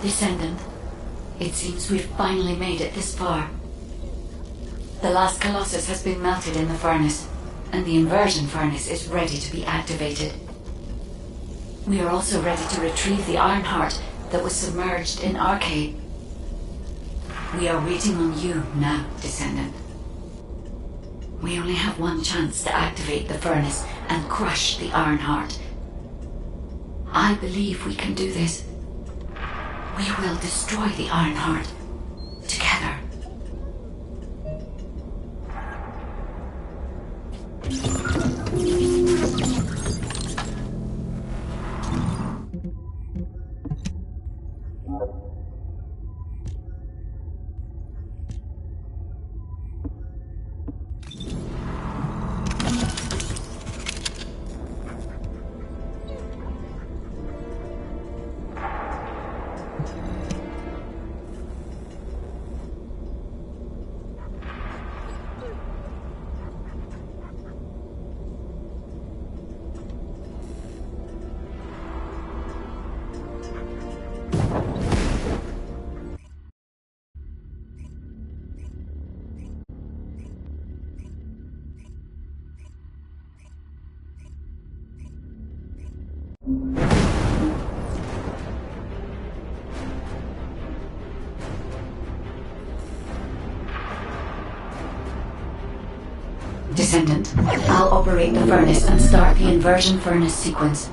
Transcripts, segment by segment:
Descendant, it seems we've finally made it this far. The last Colossus has been melted in the furnace, and the inversion furnace is ready to be activated. We are also ready to retrieve the Ironheart that was submerged in Arcade. We are waiting on you now, Descendant. We only have one chance to activate the furnace and crush the Ironheart. I believe we can do this. We will destroy the Ironheart together. Descendant, I'll operate the furnace and start the inversion furnace sequence.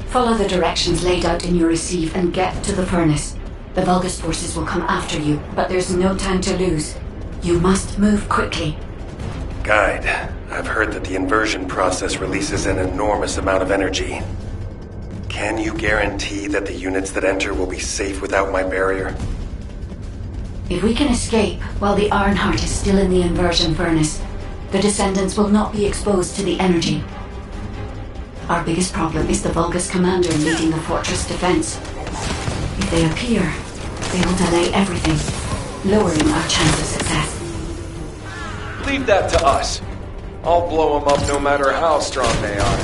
Follow the directions laid out in your receive and get to the furnace. The Vulgus forces will come after you, but there's no time to lose. You must move quickly. Guide, I've heard that the inversion process releases an enormous amount of energy. Can you guarantee that the units that enter will be safe without my barrier? If we can escape while the Ironheart is still in the inversion furnace, the Descendants will not be exposed to the energy. Our biggest problem is the Vulgus commander leading the fortress defense. If they appear, they will delay everything, lowering our chance of success. Leave that to us. I'll blow them up no matter how strong they are.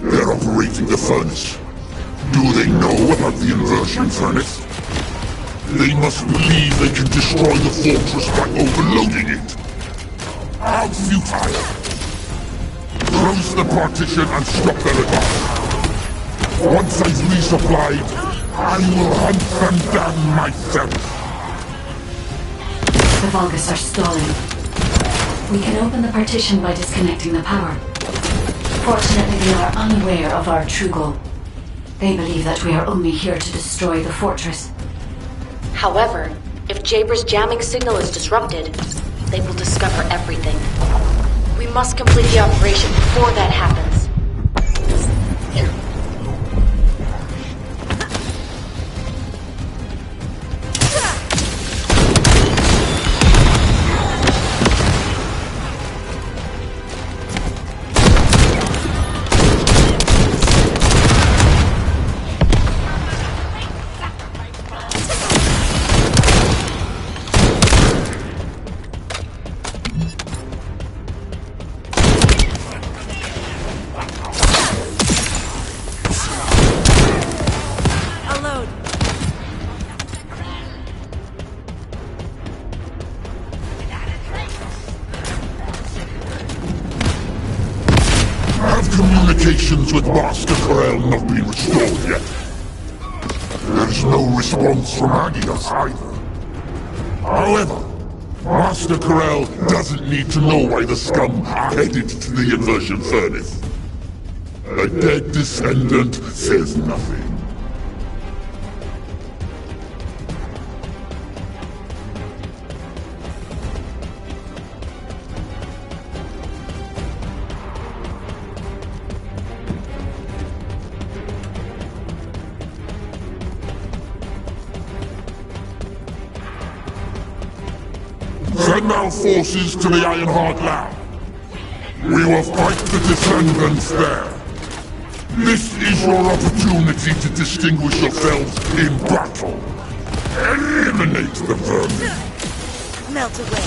They're operating the furnace. Do they know about the inversion furnace? They must believe they can destroy the fortress by overloading it. How futile! Close the partition and stop their attack. Once I've resupplied, I will hunt them down myself. The Vulgus are stalling. We can open the partition by disconnecting the power. Fortunately, they are unaware of our true goal. They believe that we are only here to destroy the fortress. However, if Jaber's jamming signal is disrupted, they will discover everything. We must complete the operation before that happens. Communications with Master Corel not been restored yet. There's no response from Agios either. However, Master Corel doesn't need to know why the scum are headed to the inversion furnace. A dead descendant says nothing. Send our forces to the Ironheart lab. We will fight the Descendants there. This is your opportunity to distinguish yourselves in battle. Eliminate the vermin. Melt away.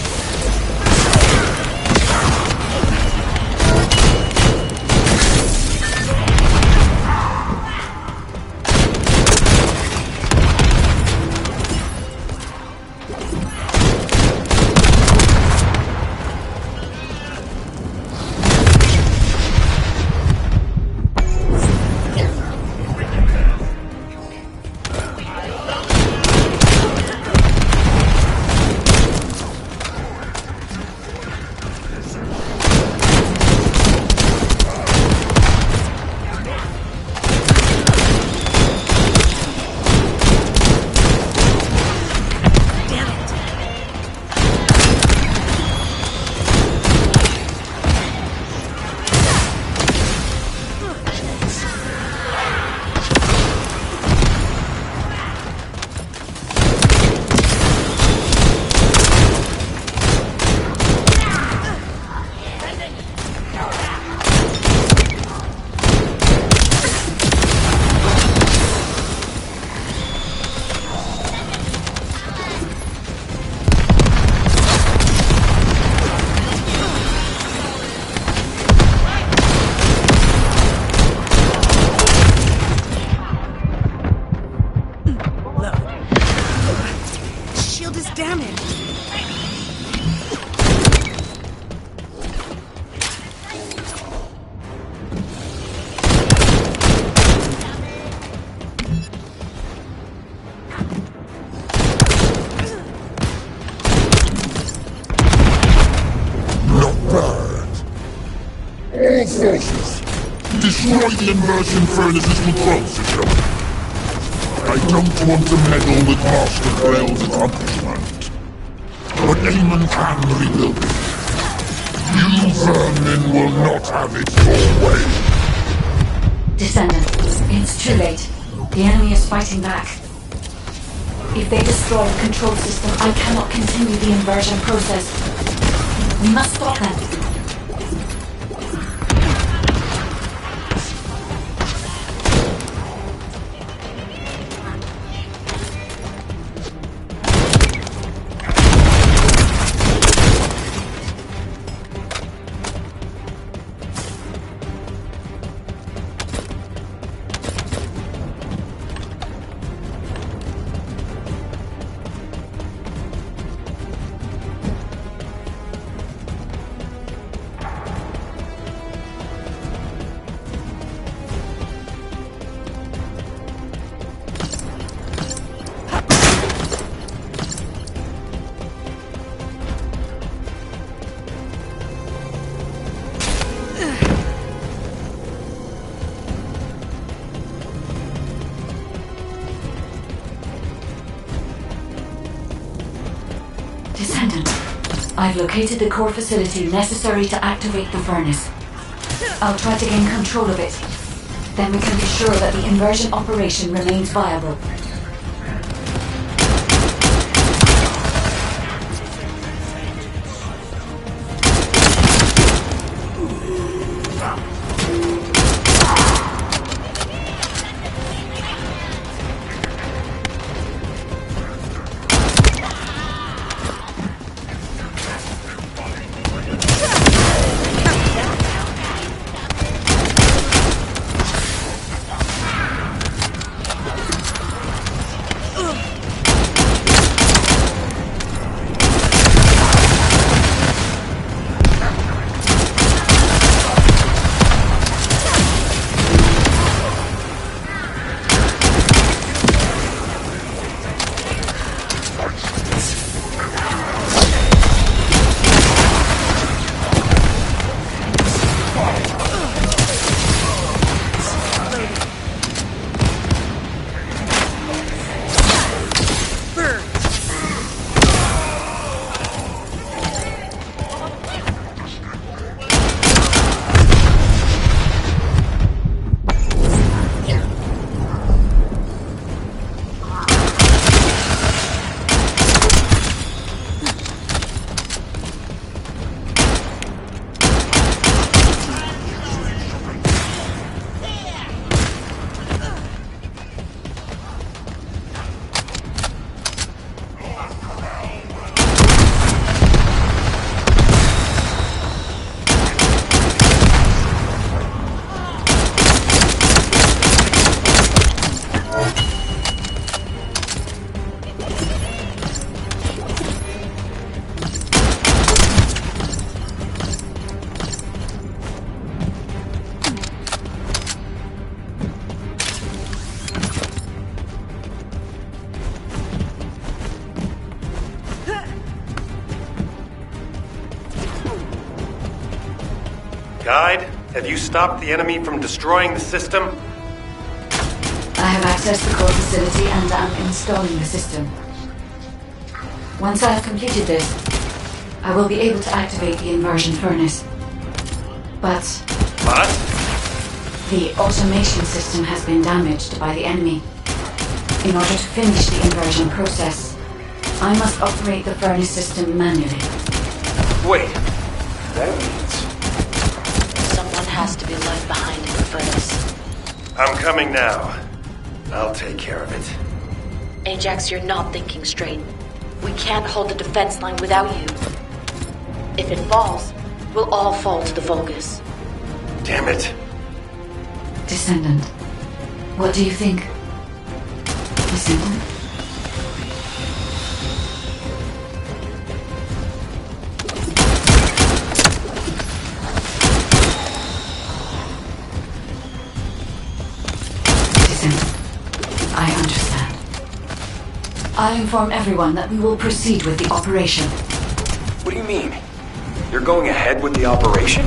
All forces, destroy the inversion furnaces with close system. I don't want to meddle with Master Grail's accomplishment, but Eamon can rebuild it. You vermin will not have it your way. Descendant, it's too late. The enemy is fighting back. If they destroy the control system, I cannot continue the inversion process. We must stop them. Descendant, I've located the core facility necessary to activate the furnace. I'll try to gain control of it. Then we can be sure that the inversion operation remains viable. Guide, have you stopped the enemy from destroying the system? I have accessed the core facility and am installing the system. Once I have completed this, I will be able to activate the inversion furnace. But the automation system has been damaged by the enemy. In order to finish the inversion process, I must operate the furnace system manually. Wait, that means... Someone has to be left behind in the furnace. I'm coming now. I'll take care of it. Ajax, you're not thinking straight. We can't hold the defense line without you. If it falls, we'll all fall to the Vulgus. Damn it. Descendant, what do you think? Descendant? I understand. I'll inform everyone that we will proceed with the operation. What do you mean? You're going ahead with the operation?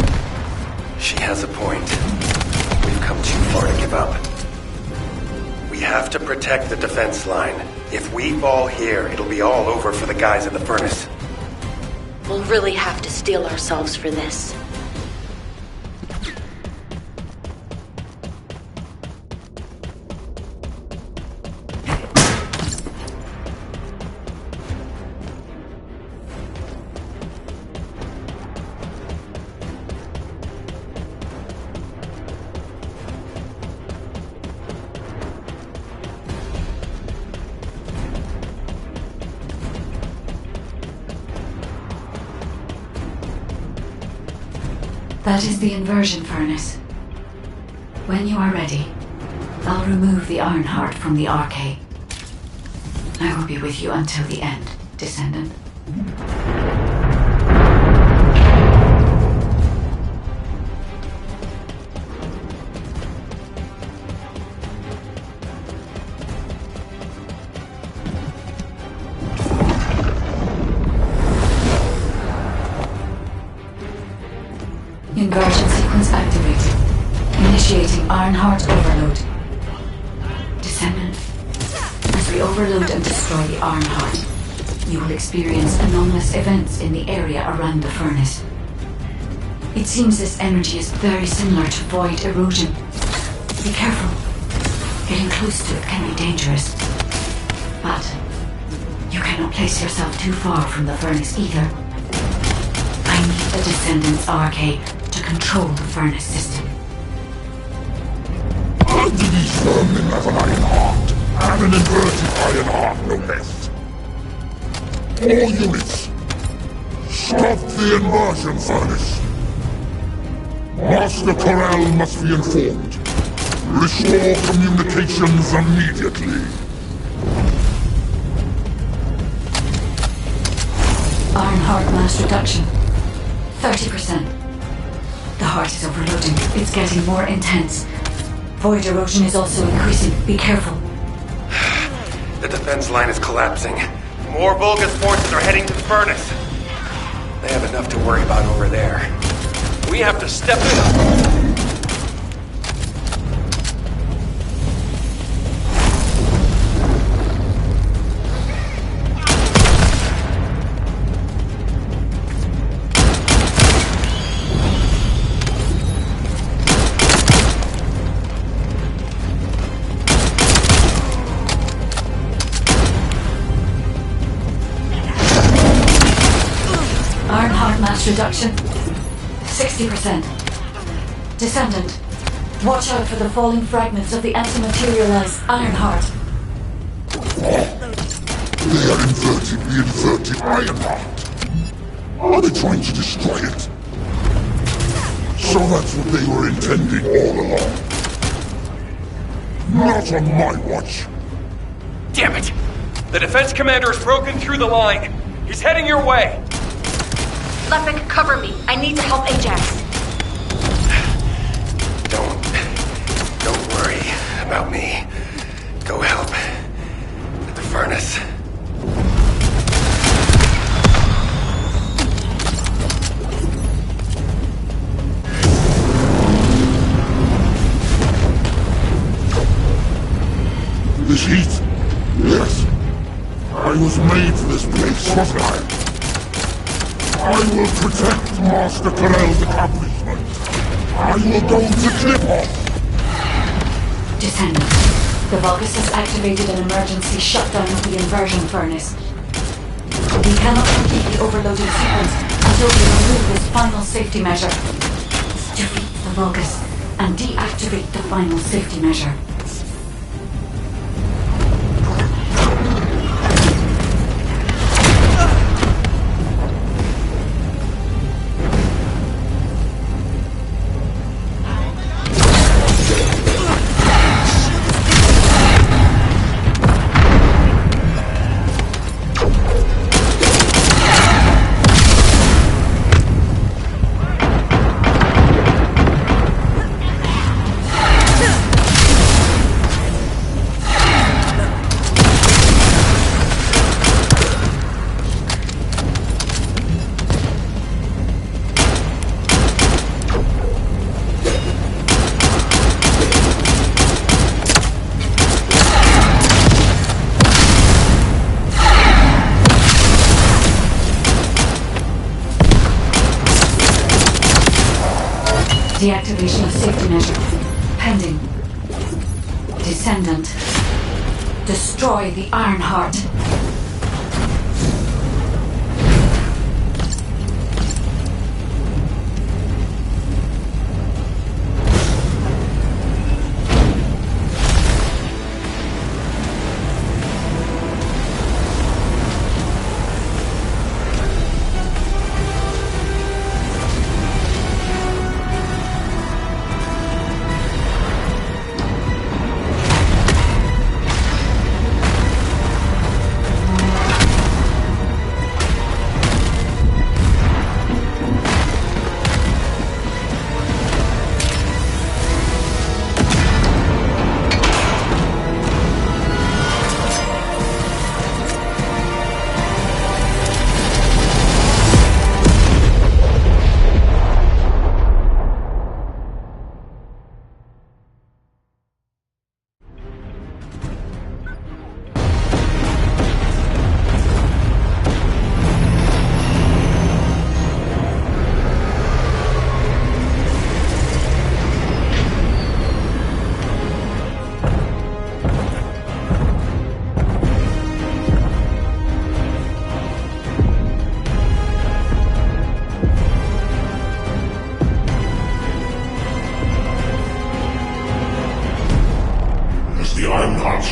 She has a point. We've come too far to give up. We have to protect the defense line. If we fall here, it'll be all over for the guys at the furnace. We'll really have to steel ourselves for this. That is the inversion furnace. When you are ready, I'll remove the iron heart from the arcade. I will be with you until the end, Descendant. Inversion sequence activated. Initiating Ironheart overload. Descendant, as we overload and destroy the Ironheart, you will experience anomalous events in the area around the furnace. It seems this energy is very similar to void erosion. Be careful. Getting close to it can be dangerous. But you cannot place yourself too far from the furnace either. I need the Descendant's arcade to control the furnace system. These vermin have an iron heart, and an inverted iron heart, no less. All units, stop the inversion furnace. Master Corral must be informed. Restore communications immediately. Iron heart mass reduction. 30%. The heart is overloading. It's getting more intense. Void erosion is also increasing. Be careful. The defense line is collapsing. More Vulgus forces are heading to the furnace. They have enough to worry about over there. We have to step it up. Mass reduction. 60%. Descendant, watch out for the falling fragments of the anti-materialized Ironheart. They are inverting the inverted Ironheart. Are they trying to destroy it? So that's what they were intending all along. Not on my watch. Damn it! The defense commander has broken through the line. He's heading your way. Lepic, cover me. I need to help Ajax. Don't worry about me. Go help at the furnace. This heat? Yes. I was made for this place, wasn't I? I will protect Master Corell's accomplishment. I will go to Clipper. Descendant, the Vulgus has activated an emergency shutdown of the inversion furnace. We cannot complete the overloading sequence until we remove this final safety measure. Defeat the Vulgus and deactivate the final safety measure. Deactivation of safety measure. Pending. Descendant. Destroy the Ironheart.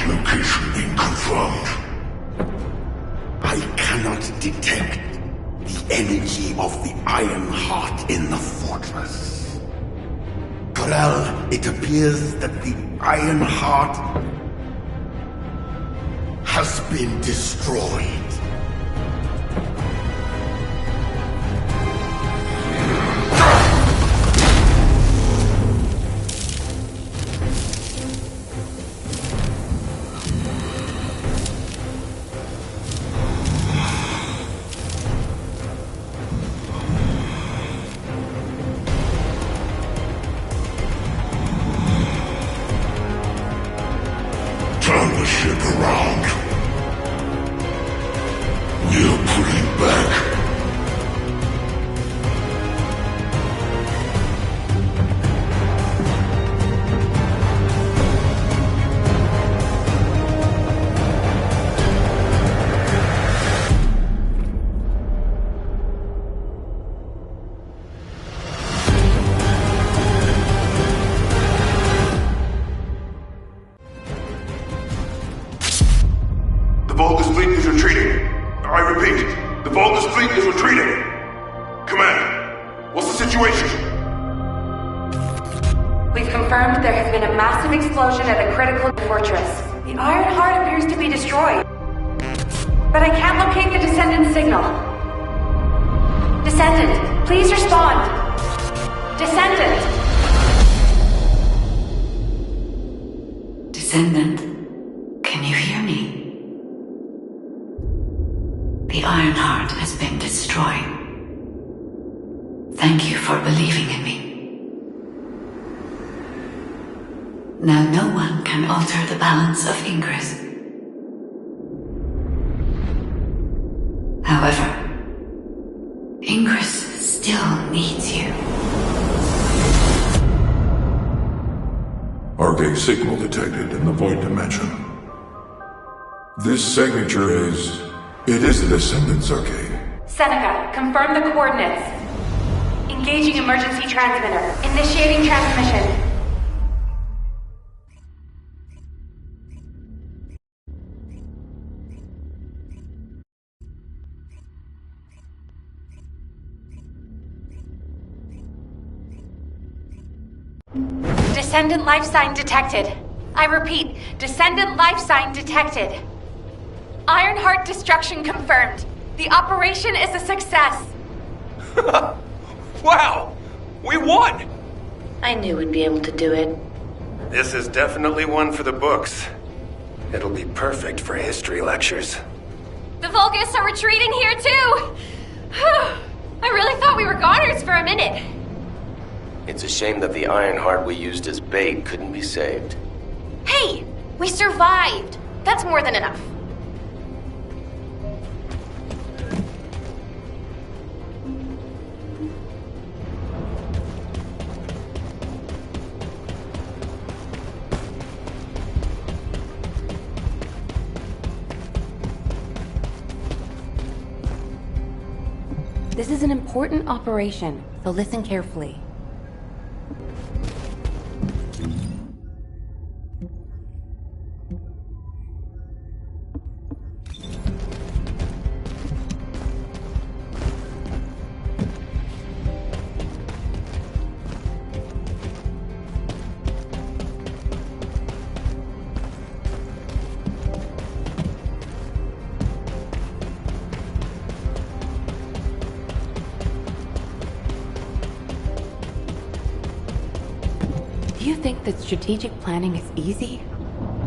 Location being confirmed. I cannot detect the energy of the Ironheart in the fortress. Corell, it appears that the Ironheart has been destroyed. Turn the ship around. We're pulling back. The Vulgus fleet is retreating. I repeat, the Vulgus fleet is retreating. Command, what's the situation? We've confirmed there has been a massive explosion at a critical fortress. The Ironheart appears to be destroyed. But I can't locate the Descendant signal. Descendant, please respond. Descendant! Descendant, can you hear me? The Ironheart has been destroyed. Thank you for believing in me. Now no one can alter the balance of Ingress. However, Ingress still needs you. Arcade signal detected in the Void Dimension. This signature is... It is the Descendant's arcade. Seneca, confirm the coordinates. Engaging emergency transmitter. Initiating transmission. Descendant life sign detected. I repeat, Descendant life sign detected. Ironheart destruction confirmed. The operation is a success. Wow! We won! I knew we'd be able to do it. This is definitely one for the books. It'll be perfect for history lectures. The Vulgus are retreating here too! I really thought we were goners for a minute. It's a shame that the Ironheart we used as bait couldn't be saved. Hey! We survived! That's more than enough. This is an important operation, so listen carefully. Do you think that strategic planning is easy?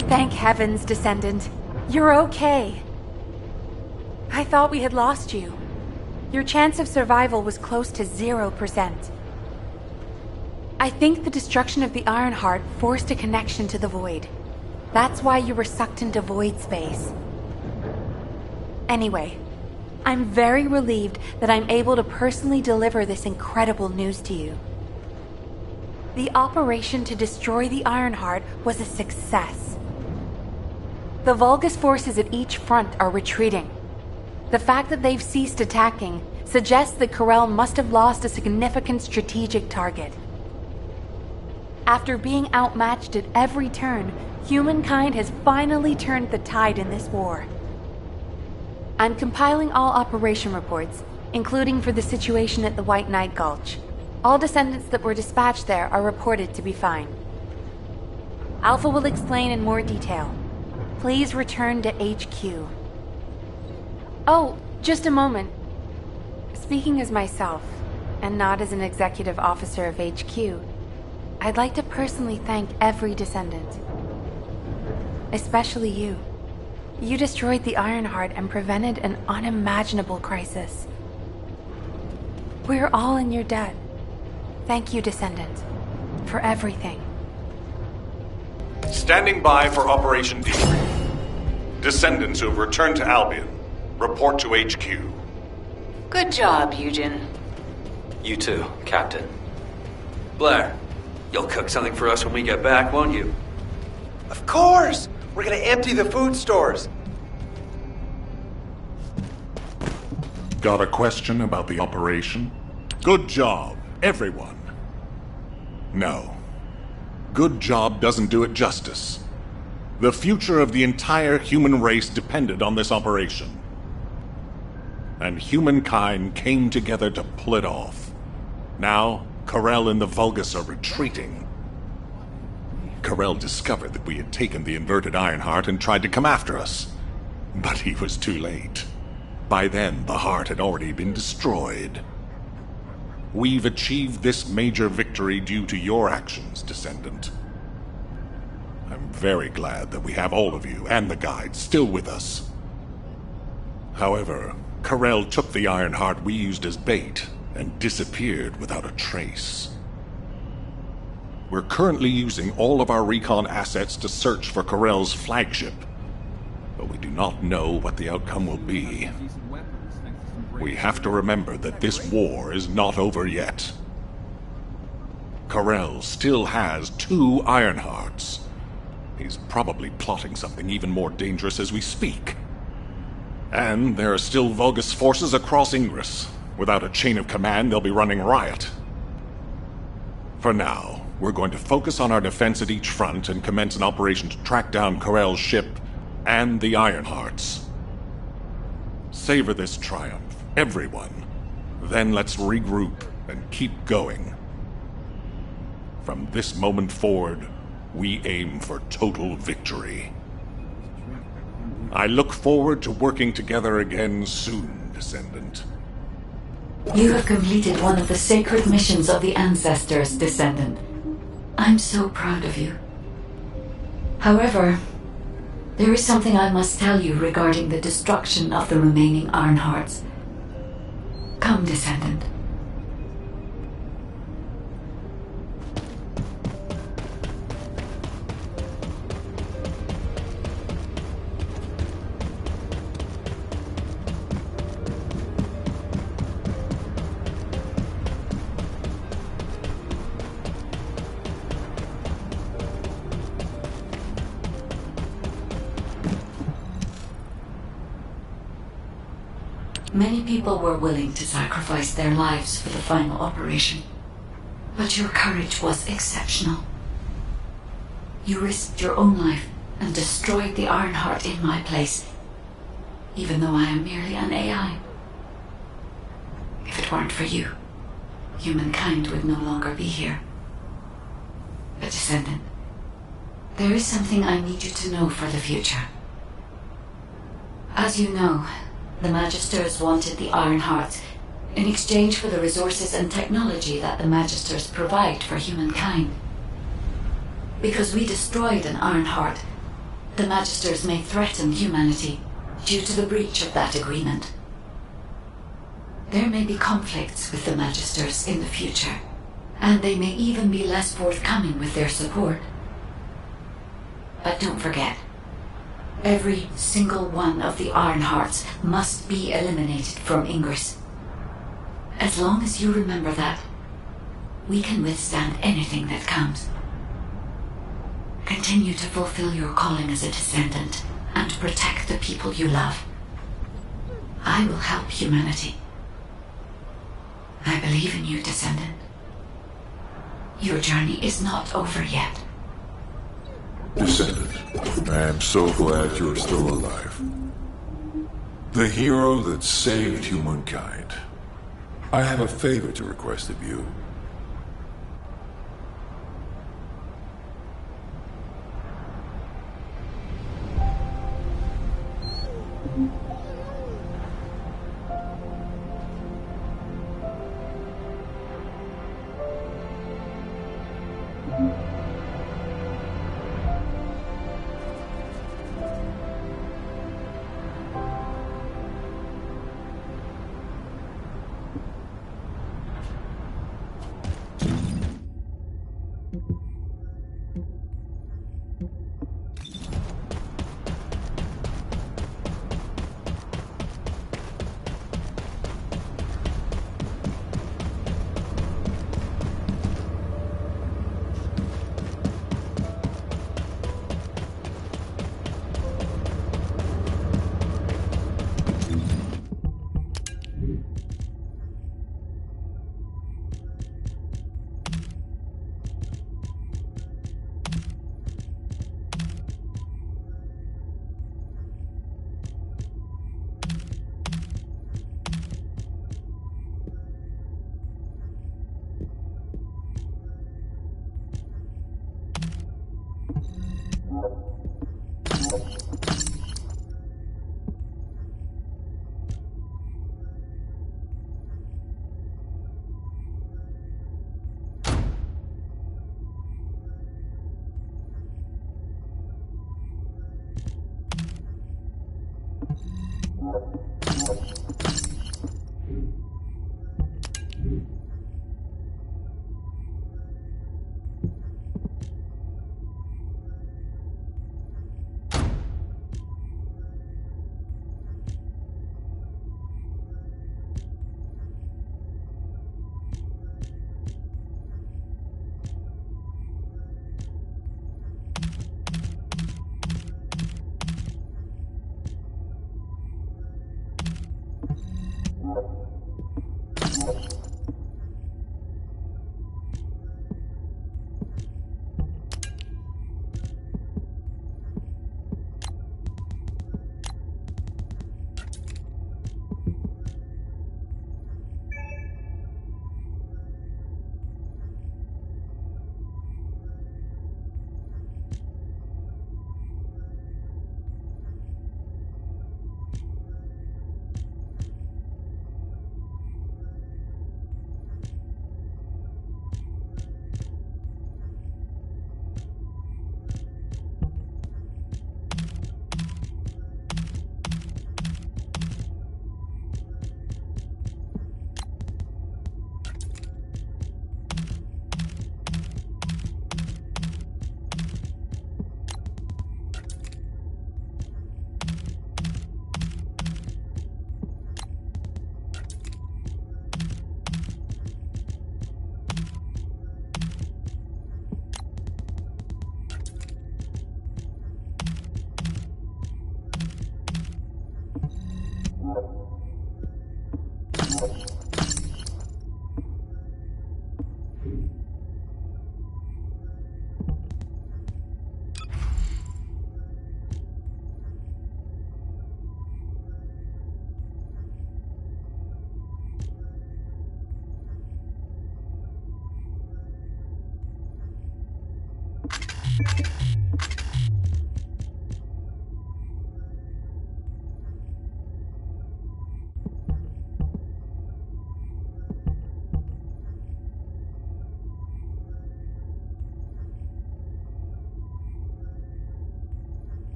Thank heavens, Descendant. You're okay. I thought we had lost you. Your chance of survival was close to 0%. I think the destruction of the Ironheart forced a connection to the Void. That's why you were sucked into Void space. Anyway, I'm very relieved that I'm able to personally deliver this incredible news to you. The operation to destroy the Ironheart was a success. The Vulgus forces at each front are retreating. The fact that they've ceased attacking suggests that Corel must have lost a significant strategic target. After being outmatched at every turn, humankind has finally turned the tide in this war. I'm compiling all operation reports, including for the situation at the White Knight Gulch. All descendants that were dispatched there are reported to be fine. Alpha will explain in more detail. Please return to HQ. Oh, just a moment. Speaking as myself, and not as an executive officer of HQ, I'd like to personally thank every descendant. Especially you. You destroyed the Ironheart and prevented an unimaginable crisis. We're all in your debt. Thank you, Descendant, for everything. Standing by for Operation D. Descendants who have returned to Albion, report to HQ. Good job, Eugen. You too, Captain. Blair, you'll cook something for us when we get back, won't you? Of course! We're gonna empty the food stores. Got a question about the operation? Good job, everyone. No. Good job doesn't do it justice. The future of the entire human race depended on this operation. And humankind came together to pull it off. Now, Corel and the Vulgus are retreating. Corel discovered that we had taken the inverted Ironheart and tried to come after us. But he was too late. By then, the heart had already been destroyed. We've achieved this major victory due to your actions, Descendant. I'm very glad that we have all of you and the guides still with us. However, Corel took the Ironheart we used as bait and disappeared without a trace. We're currently using all of our recon assets to search for Corell's flagship, but we do not know what the outcome will be. We have to remember that this war is not over yet. Corell still has 2 Ironhearts. He's probably plotting something even more dangerous as we speak. And there are still Vulgus forces across Ingress. Without a chain of command, they'll be running riot. For now, we're going to focus on our defense at each front and commence an operation to track down Corell's ship and the Ironhearts. Savor this triumph, everyone. Then let's regroup and keep going. From this moment forward, we aim for total victory. I look forward to working together again soon, Descendant. You have completed one of the sacred missions of the Ancestors, Descendant. I'm so proud of you. However, there is something I must tell you regarding the destruction of the remaining Ironhearts. Come, Descendant. Many people were willing to sacrifice their lives for the final operation, but your courage was exceptional. You risked your own life and destroyed the Ironheart in my place, even though I am merely an AI. If it weren't for you, humankind would no longer be here. But Descendant, there is something I need you to know for the future. As you know, the Magisters wanted the Ironhearts in exchange for the resources and technology that the Magisters provide for humankind. Because we destroyed an Ironheart, the Magisters may threaten humanity due to the breach of that agreement. There may be conflicts with the Magisters in the future, and they may even be less forthcoming with their support. But don't forget, every single one of the Ironhearts must be eliminated from Ingress. As long as you remember that, we can withstand anything that comes. Continue to fulfill your calling as a Descendant and protect the people you love. I will help humanity. I believe in you, Descendant. Your journey is not over yet. Descendant, I am so glad you're still alive. The hero that saved humankind. I have a favor to request of you.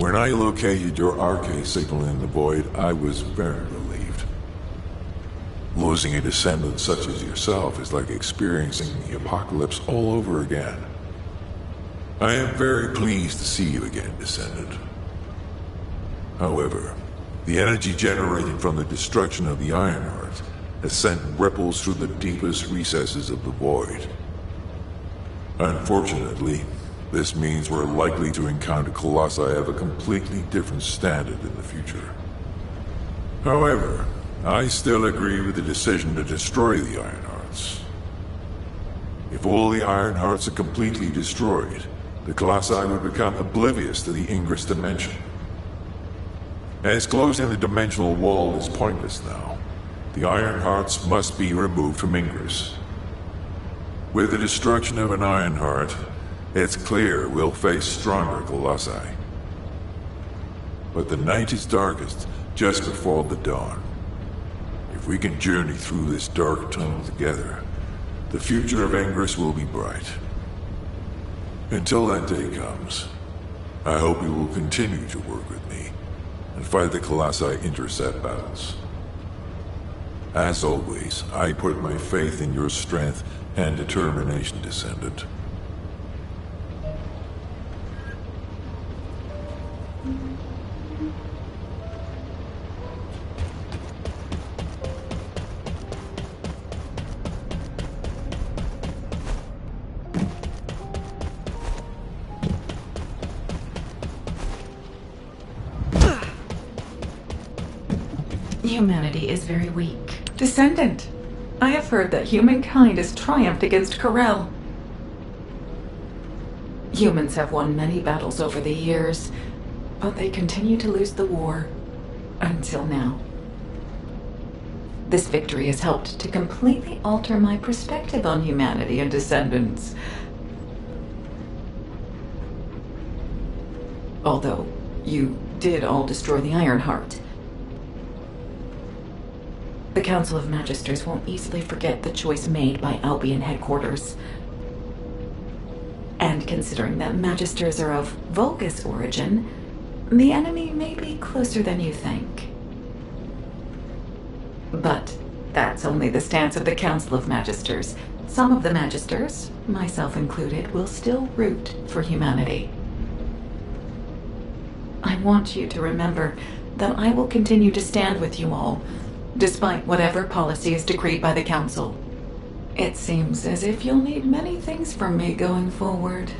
When I located your RK signal in the void, I was very relieved. Losing a descendant such as yourself is like experiencing the apocalypse all over again. I am very pleased to see you again, Descendant. However, the energy generated from the destruction of the Ironheart has sent ripples through the deepest recesses of the void. Unfortunately, this means we're likely to encounter Colossi of a completely different standard in the future. However, I still agree with the decision to destroy the Ironhearts. If all the Ironhearts are completely destroyed, the Colossi would become oblivious to the Ingress dimension. As closing the dimensional wall is pointless now, the Ironhearts must be removed from Ingress. With the destruction of an Ironheart, it's clear we'll face stronger Colossi. But the night is darkest just before the dawn. If we can journey through this dark tunnel together, the future of Ingress will be bright. Until that day comes, I hope you will continue to work with me and fight the Colossi intercept battles. As always, I put my faith in your strength and determination, Descendant. Humanity is very weak. Descendant, I have heard that humankind has triumphed against Corel. Humans have won many battles over the years, but they continue to lose the war. Until now. This victory has helped to completely alter my perspective on humanity and descendants. Although, you did all destroy the Ironheart. The Council of Magisters won't easily forget the choice made by Albion headquarters. And considering that Magisters are of Vulgus origin, the enemy may be closer than you think. But that's only the stance of the Council of Magisters. Some of the Magisters, myself included, will still root for humanity. I want you to remember that I will continue to stand with you all, despite whatever policy is decreed by the Council. It seems as if you'll need many things from me going forward.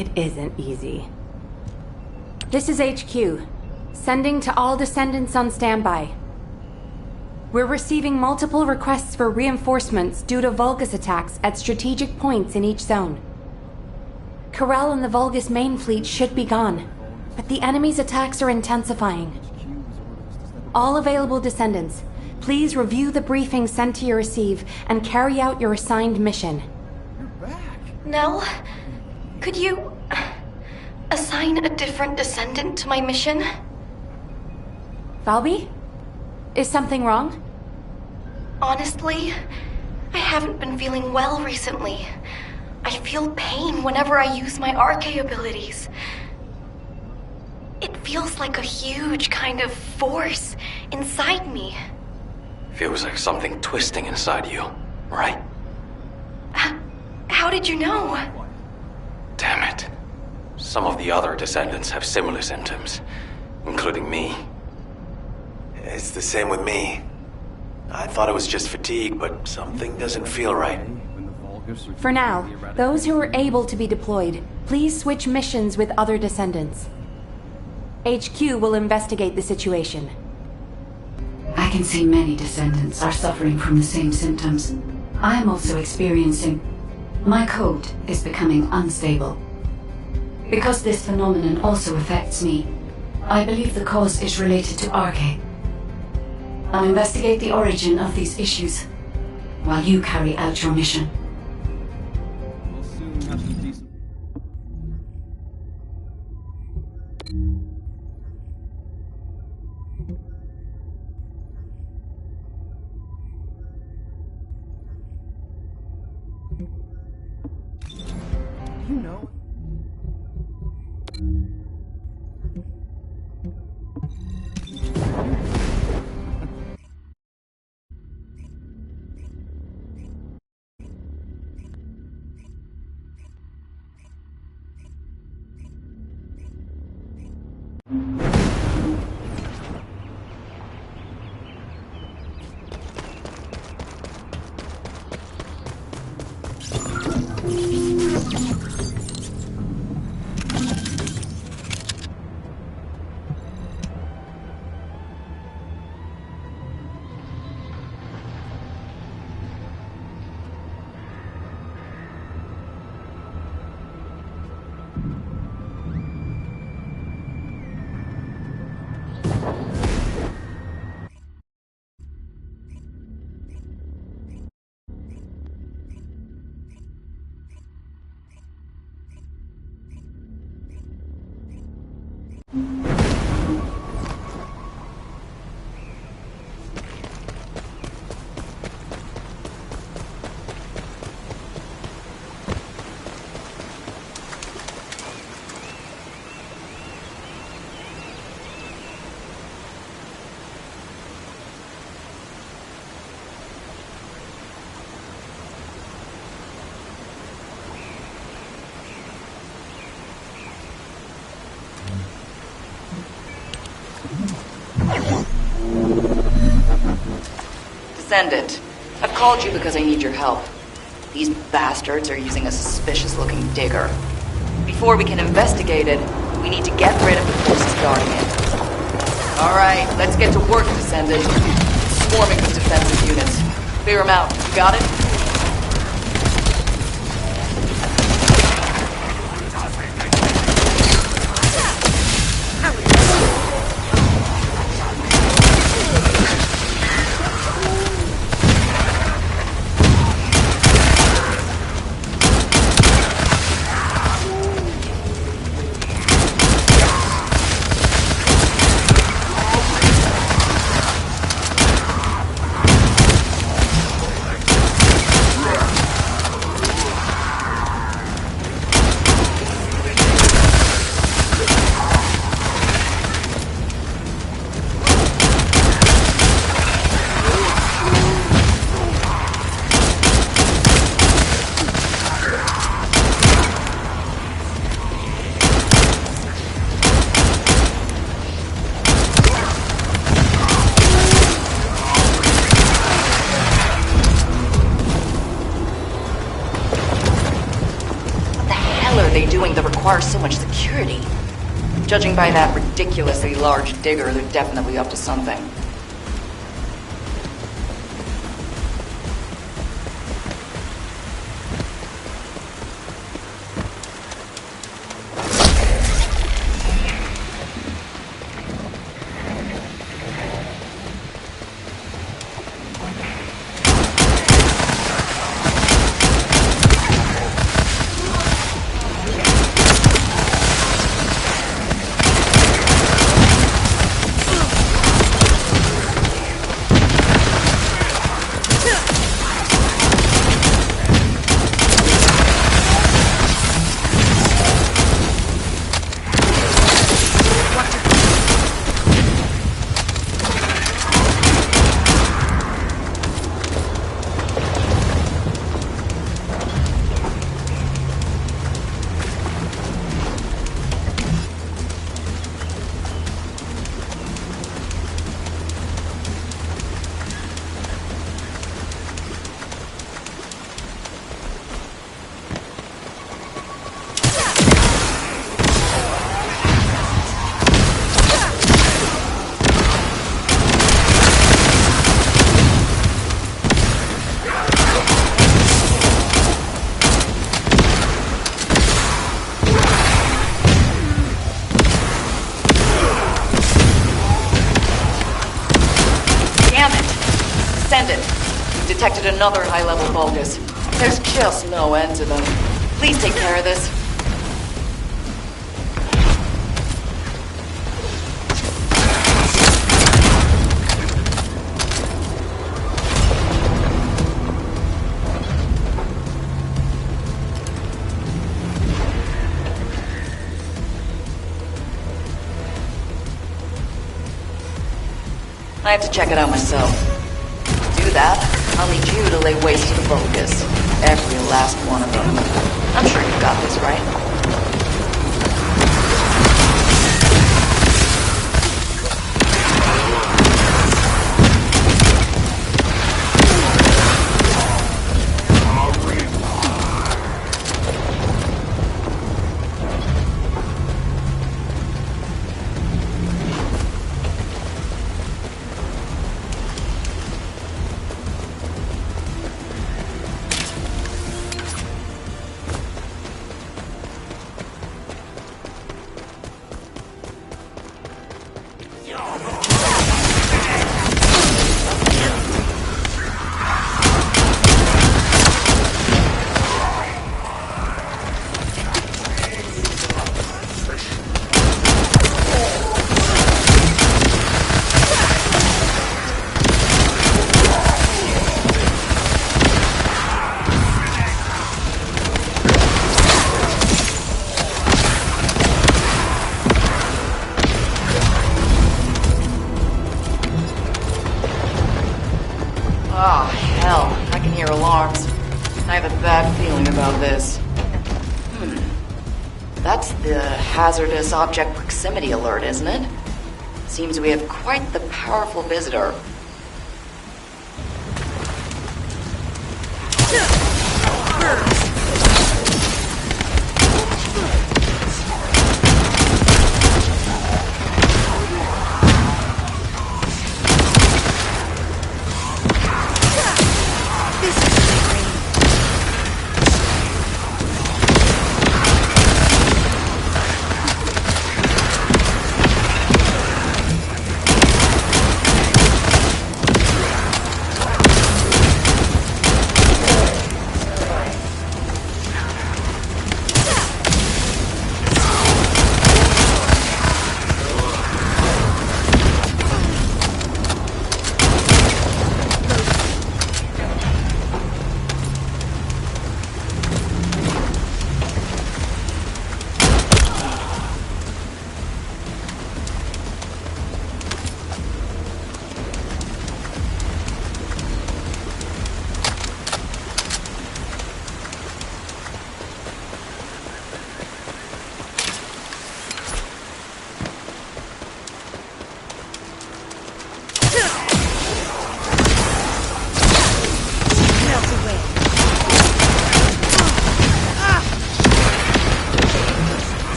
It isn't easy. This is HQ. Sending to all Descendants on standby. We're receiving multiple requests for reinforcements due to Vulgus attacks at strategic points in each zone. Corel and the Vulgus main fleet should be gone, but the enemy's attacks are intensifying. All available Descendants, please review the briefing sent to your receive and carry out your assigned mission. Nell, could you assign a different Descendant to my mission? Valby? Is something wrong? Honestly, I haven't been feeling well recently. I feel pain whenever I use my RK abilities. It feels like a huge kind of force inside me. Feels like something twisting inside you, right? How did you know? Damn it. Some of the other Descendants have similar symptoms, including me. It's the same with me. I thought it was just fatigue, but something doesn't feel right. For now, those who are able to be deployed, please switch missions with other Descendants. HQ will investigate the situation. I can see many Descendants are suffering from the same symptoms. I am also experiencing... My code is becoming unstable. Because this phenomenon also affects me, I believe the cause is related to RK. I'll investigate the origin of these issues, while you carry out your mission. You know. Descendant, I've called you because I need your help. These bastards are using a suspicious-looking digger. Before we can investigate it, we need to get rid of the forces guarding it. Alright, let's get to work, Descendant. Swarming with defensive units. Clear them out. You got it? require so much security. Judging by that ridiculously large digger, they're definitely up to something. Descendant. We've detected another high-level Vulgus. There's just no end to them. Please take care of this. I have to check it out myself. To do that, I'll need you to lay waste to the Vulgus. Every last one of them. I'm sure you've got this, right? Oh, hell. I can hear alarms. I have a bad feeling about this. That's the hazardous object proximity alert, isn't it? Seems we have quite the powerful visitor.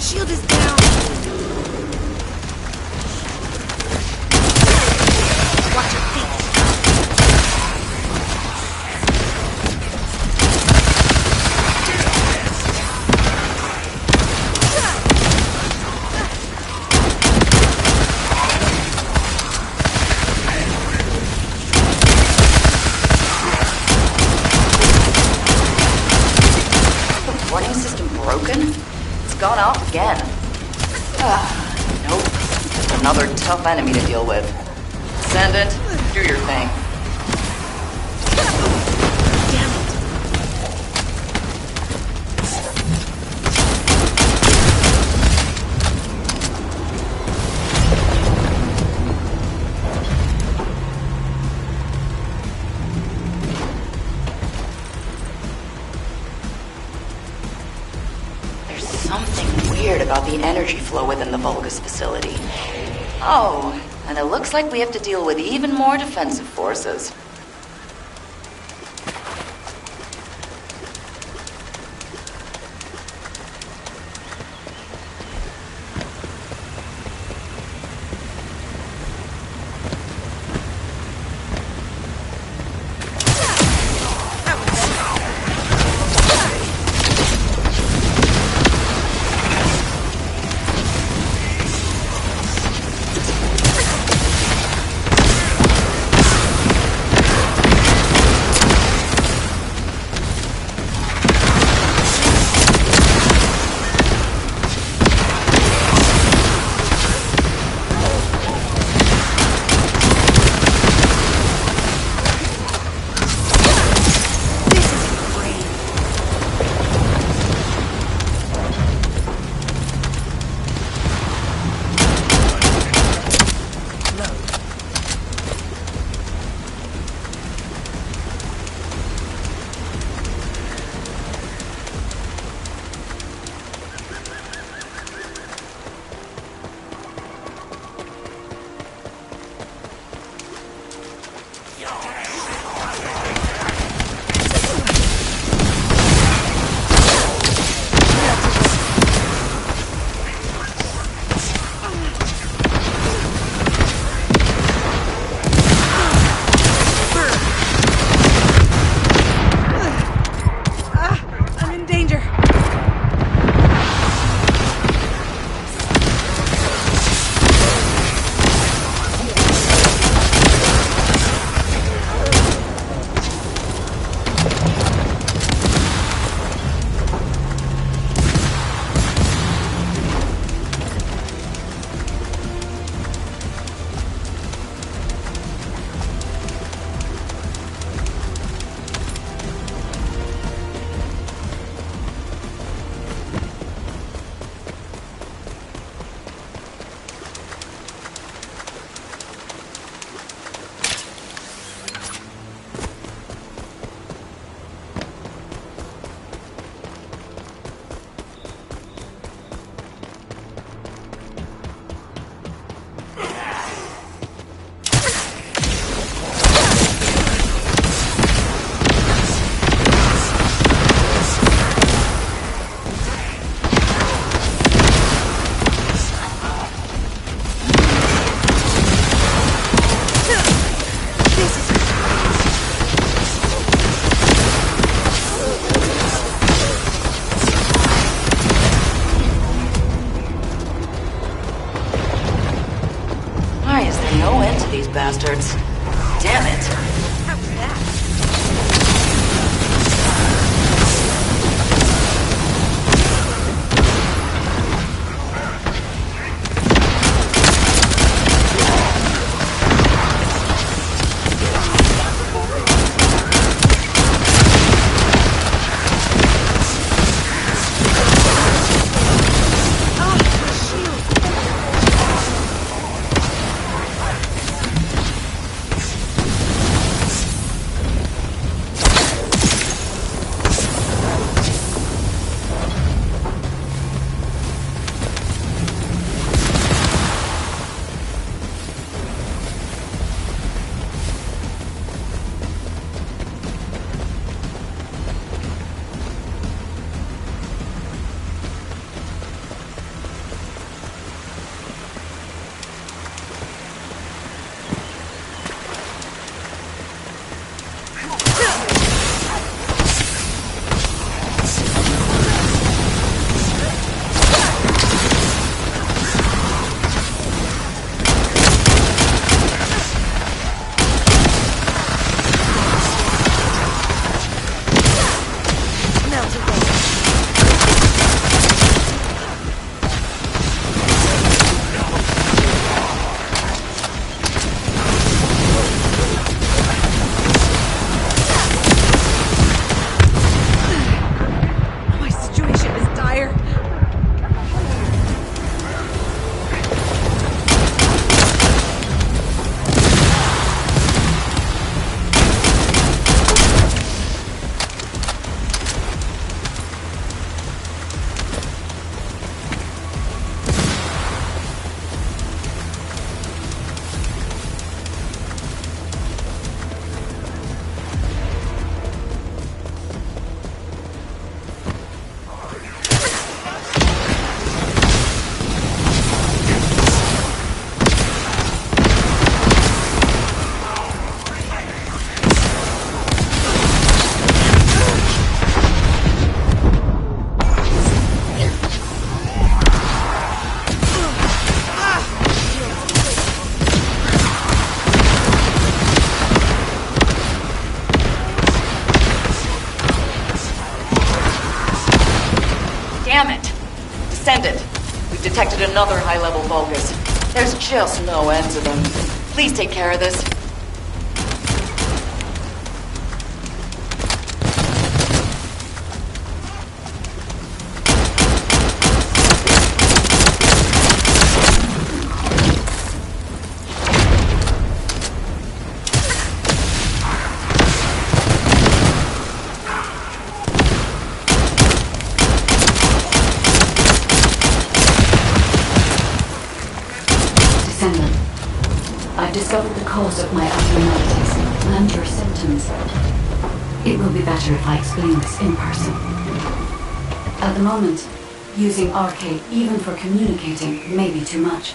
Shield is down. Watch your feet. The warning system broken? It's gone off again. Nope. Another tough enemy to deal with. Descendant, do your thing. Damn it. There's something weird about the energy flow within the Vulgus facility. Oh, and it looks like we have to deal with even more defensive forces. Bastards. Damn it. Damn it! Descendant, we've detected another high-level Vulgus. There's just no end to them. Please take care of this. I've discovered the cause of my abnormalities and your symptoms. It will be better if I explain this in person. At the moment, using RK even for communicating may be too much.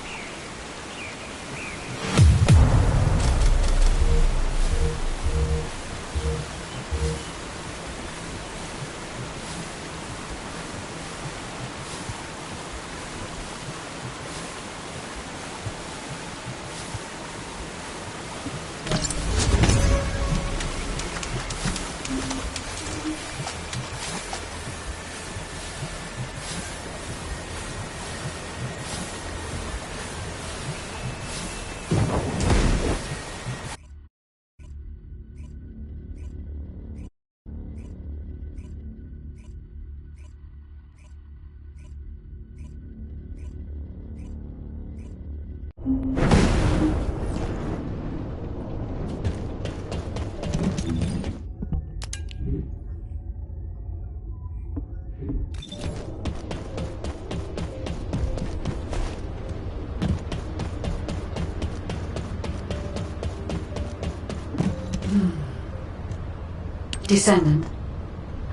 Descendant,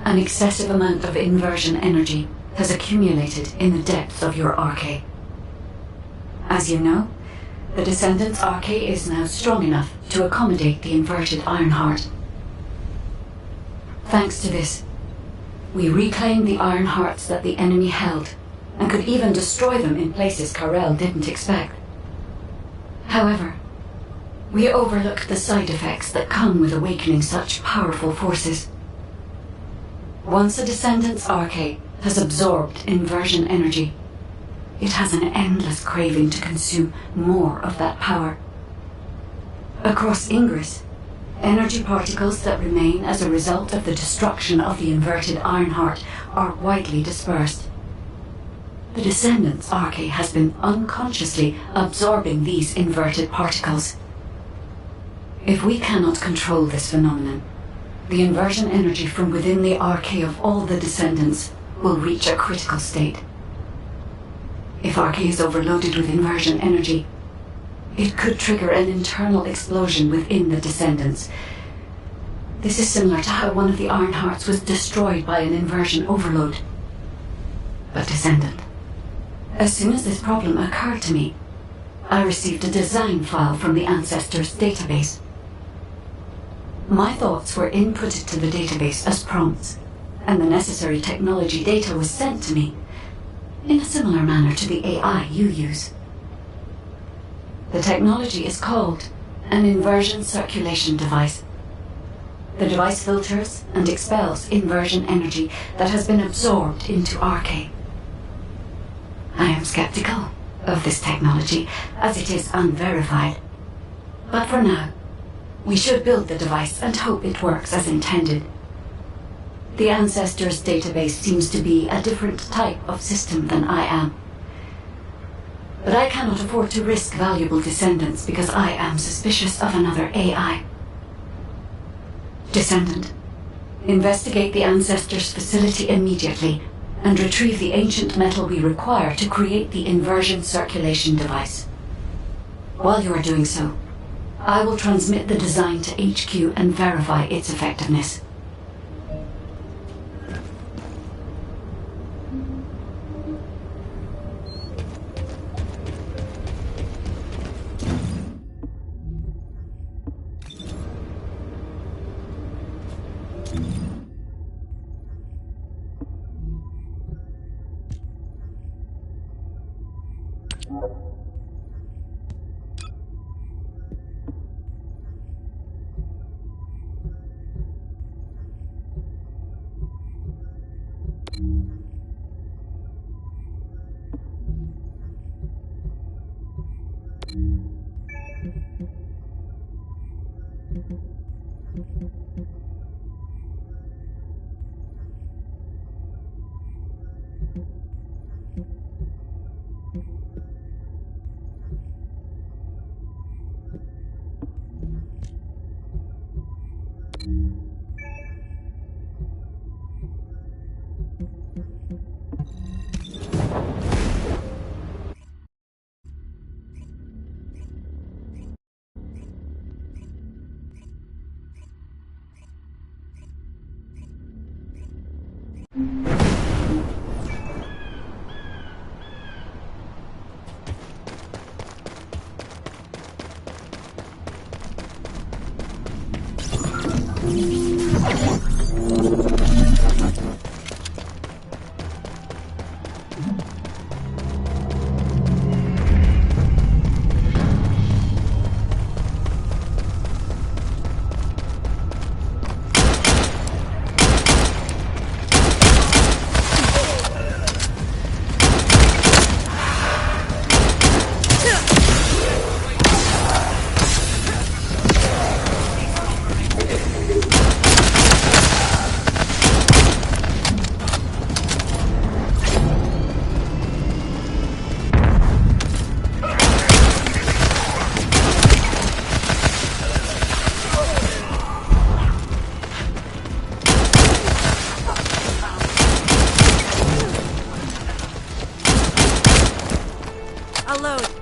an excessive amount of inversion energy has accumulated in the depths of your RK. As you know, the Descendant's RK is now strong enough to accommodate the inverted Ironheart. Thanks to this, we reclaimed the Ironhearts that the enemy held, and could even destroy them in places Karel didn't expect. However, we overlooked the side effects that come with awakening such powerful forces. Once a Descendant's RK has absorbed inversion energy, it has an endless craving to consume more of that power. Across Ingress, energy particles that remain as a result of the destruction of the inverted Ironheart are widely dispersed. The Descendant's RK has been unconsciously absorbing these inverted particles. If we cannot control this phenomenon, the inversion energy from within the RK of all the Descendants will reach a critical state. If RK is overloaded with inversion energy, it could trigger an internal explosion within the Descendants. This is similar to how one of the Ironhearts was destroyed by an inversion overload. But Descendant, as soon as this problem occurred to me, I received a design file from the Ancestors database. My thoughts were inputted to the database as prompts, and the necessary technology data was sent to me, in a similar manner to the AI you use. The technology is called an inversion circulation device. The device filters and expels inversion energy that has been absorbed into RK. I am skeptical of this technology, as it is unverified. But for now, we should build the device and hope it works as intended. The Ancestors database seems to be a different type of system than I am. But I cannot afford to risk valuable Descendants because I am suspicious of another AI. Descendant, investigate the Ancestors facility immediately and retrieve the ancient metal we require to create the inversion circulation device. While you are doing so, I will transmit the design to HQ and verify its effectiveness. I'll load.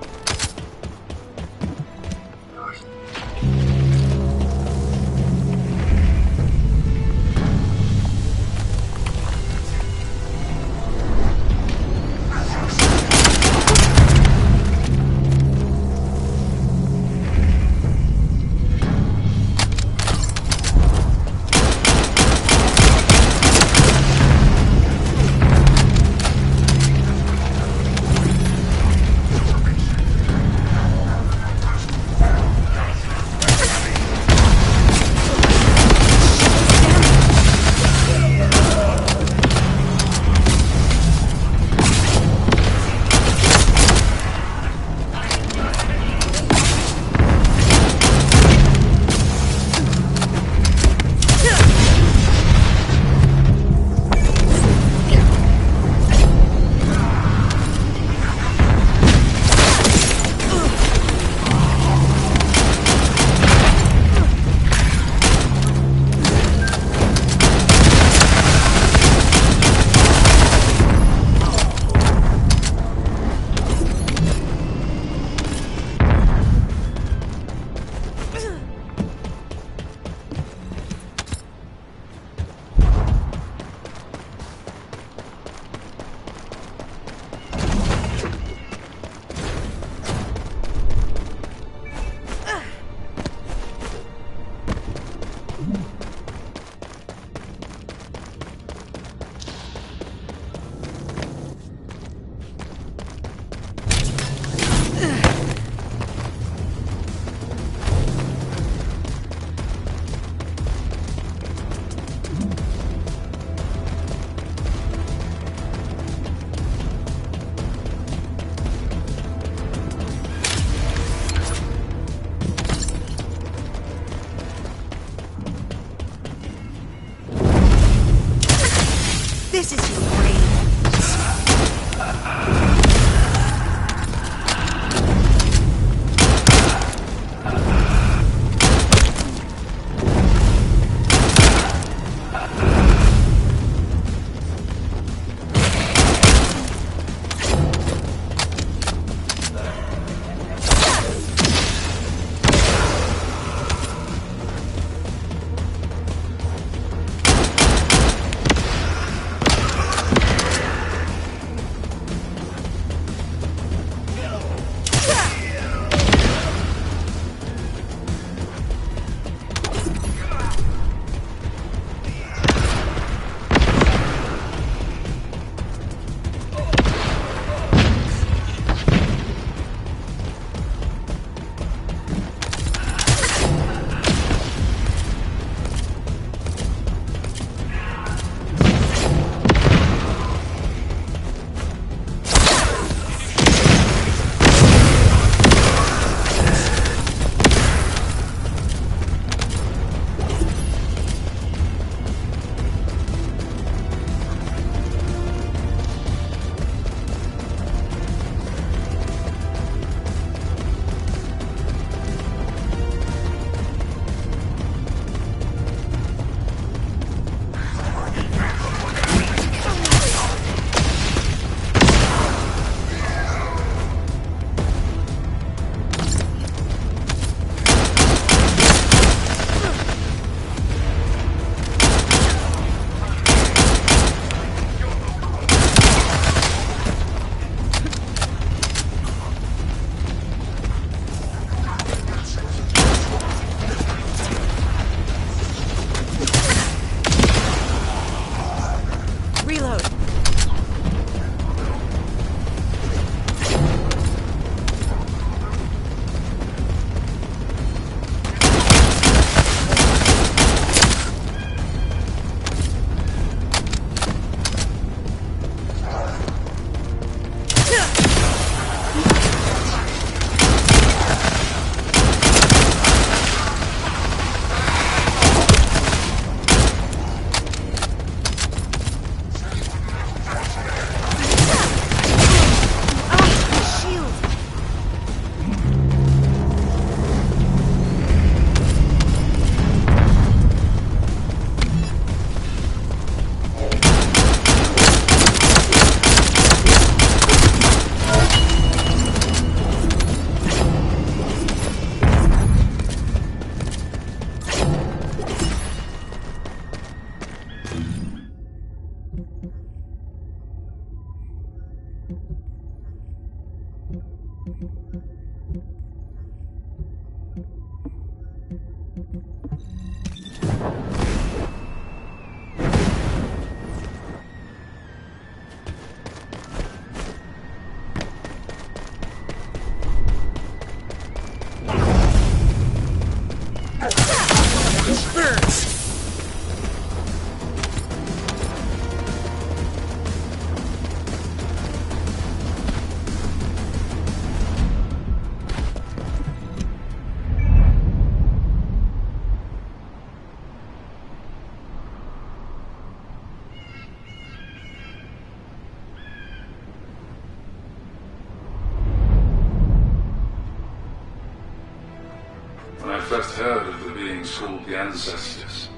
When I first heard of the beings called the Ancestors,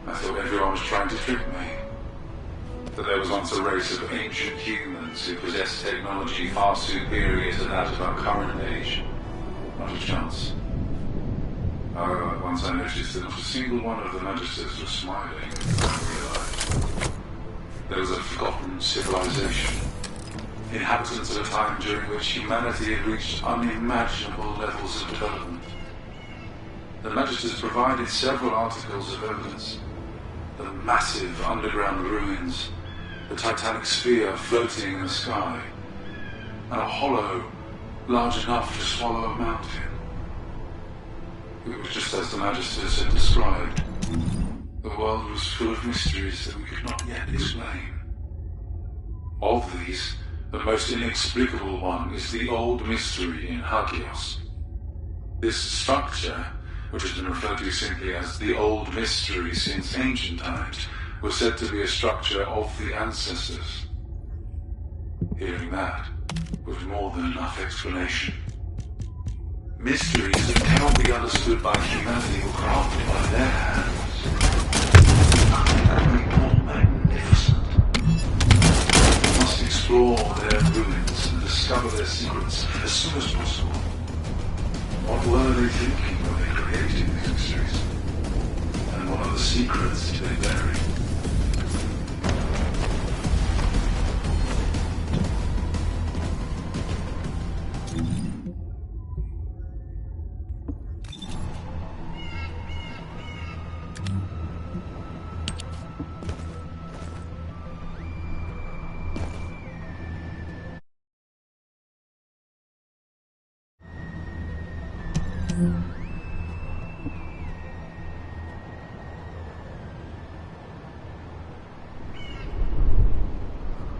I thought everyone was trying to trick me. That there was once a race of ancient humans who possessed technology far superior to that of our current age. Not a chance. However, once I noticed that not a single one of the Magisters was smiling, I realized there was a forgotten civilization. Inhabitants of a time during which humanity had reached unimaginable levels of development. The Magisters provided several articles of evidence. The massive underground ruins, the titanic sphere floating in the sky, and a hollow large enough to swallow a mountain. It was just as the Magisters had described. The world was full of mysteries that we could not yet explain. Of these, the most inexplicable one is the Old Mystery in Hagios. This structure, which has been referred to simply as the Old Mystery since ancient times, was said to be a structure of the Ancestors. Hearing that was more than enough explanation. Mysteries that cannot be understood by humanity or crafted by their hands. Nothing could be more magnificent. We must explore their ruins and discover their secrets as soon as possible. What were they thinking when they created these mysteries? And what other secrets did they bury? Mm-hmm.